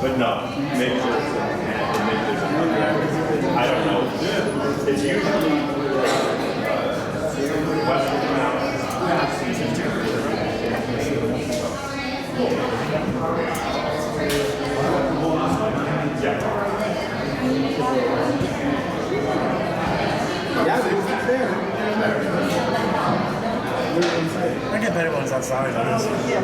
But no, maybe there's I don't know. It's usually Western I get better ones outside. Yeah.